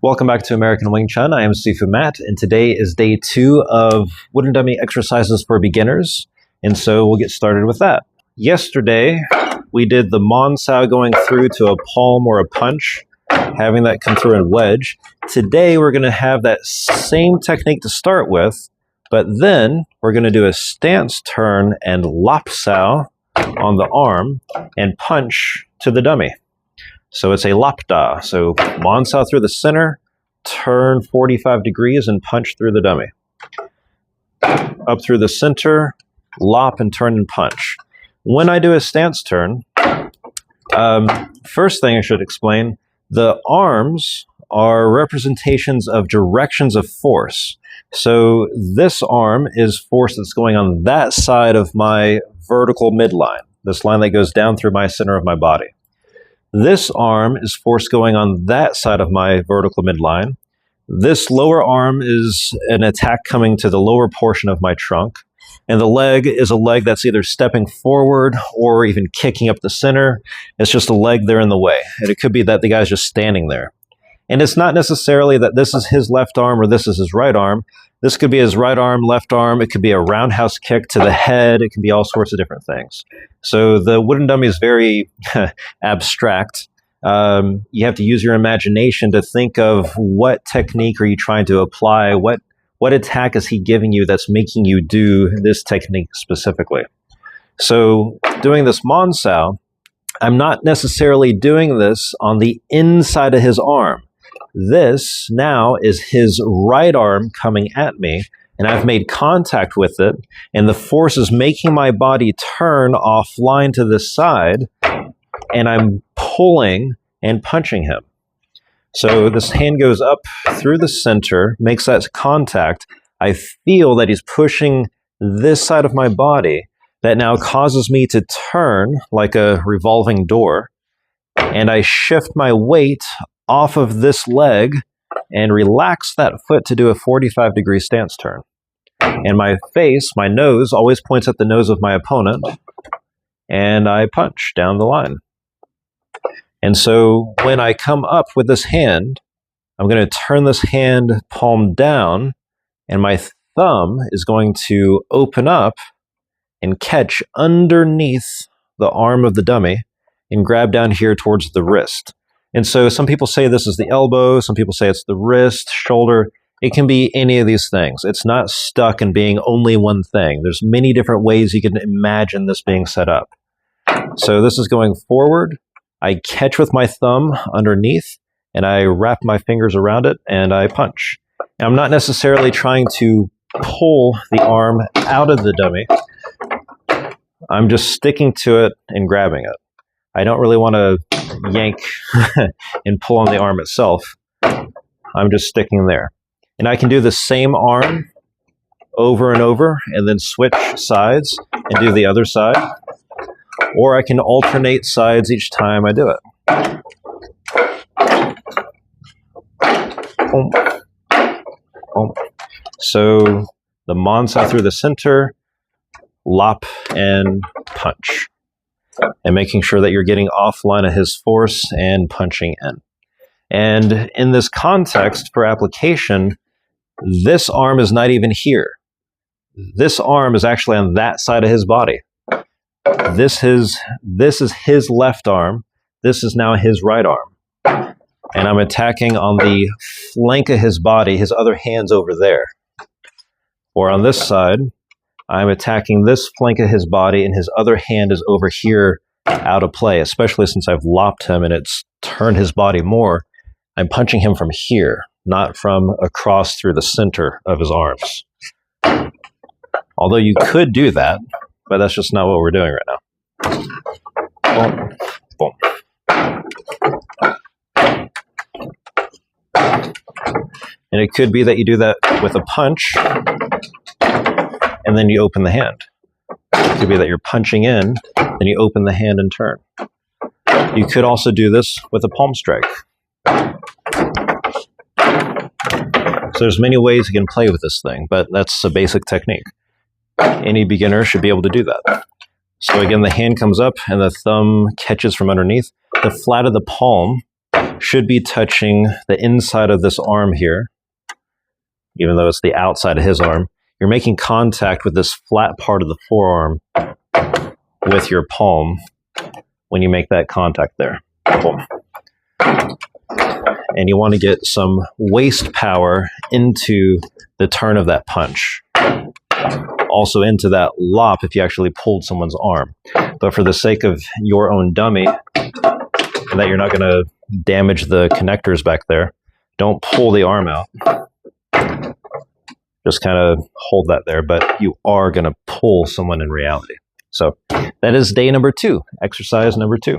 Welcome back to American Wing Chun. I am Sifu Matt, and today is day 2 of wooden dummy exercises for beginners, and so we'll get started with that. Yesterday, we did the mon sao going through to a palm or a punch, having that come through and wedge. Today, we're going to have that same technique to start with, but then we're going to do a stance turn and lop sao on the arm and punch to the dummy. So it's a lop da. So mon sao through the center, turn 45 degrees and punch through the dummy. Up through the center, lop and turn and punch. When I do a stance turn, first thing I should explain, the arms are representations of directions of force. So this arm is force that's going on that side of my vertical midline, this line that goes down through my center of my body. This arm is force going on that side of my vertical midline. This lower arm is an attack coming to the lower portion of my trunk. And the leg is a leg that's either stepping forward or even kicking up the center. It's just a leg there in the way. And it could be that the guy's just standing there. And it's not necessarily that this is his left arm or this is his right arm. This could be his right arm, left arm. It could be a roundhouse kick to the head. It can be all sorts of different things. So the wooden dummy is very abstract. You have to use your imagination to think of what technique are you trying to apply, what attack is he giving you that's making you do this technique specifically. So doing this mon sao, I'm not necessarily doing this on the inside of his arm. This now is his right arm coming at me, and I've made contact with it, and the force is making my body turn offline to the side, and I'm pulling and punching him. So this hand goes up through the center, makes that contact. I feel that he's pushing this side of my body. That now causes me to turn like a revolving door, and I shift my weight off of this leg and relax that foot to do a 45-degree stance turn. And my face, my nose, always points at the nose of my opponent, and I punch down the line. And so when I come up with this hand, I'm going to turn this hand palm down, and my thumb is going to open up and catch underneath the arm of the dummy and grab down here towards the wrist. And so some people say this is the elbow, some people say it's the wrist, shoulder. It can be any of these things. It's not stuck in being only one thing. There's many different ways you can imagine this being set up. So this is going forward. I catch with my thumb underneath, and I wrap my fingers around it, and I punch. And I'm not necessarily trying to pull the arm out of the dummy. I'm just sticking to it and grabbing it. I don't really want to yank and pull on the arm itself. I'm just sticking there. And I can do the same arm over and over and then switch sides and do the other side. Or I can alternate sides each time I do it. Boom. Boom. So the mon sao through the center, lop and punch, and making sure that you're getting offline of his force and punching in. And in this context for application, this arm is not even here. This arm is actually on that side of his body. This is his left arm. This is now his right arm. And I'm attacking on the flank of his body. His other hand's over there. Or on this side, I'm attacking this flank of his body, and his other hand is over here out of play, especially since I've lopped him and it's turned his body more. I'm punching him from here, not from across through the center of his arms. Although you could do that, but that's just not what we're doing right now. Boom. Boom. And it could be that you do that with a punch, and then you open the hand. It could be that you're punching in, then you open the hand and turn. You could also do this with a palm strike. So there's many ways you can play with this thing, but that's a basic technique. Any beginner should be able to do that. So again, the hand comes up and the thumb catches from underneath. The flat of the palm should be touching the inside of this arm here, even though it's the outside of his arm. You're making contact with this flat part of the forearm with your palm when you make that contact there. Boom. And you want to get some waist power into the turn of that punch. Also into that lop if you actually pulled someone's arm. But for the sake of your own dummy, and that you're not going to damage the connectors back there, don't pull the arm out. Just kind of hold that there, but you are going to pull someone in reality. So that is day number 2, exercise number 2.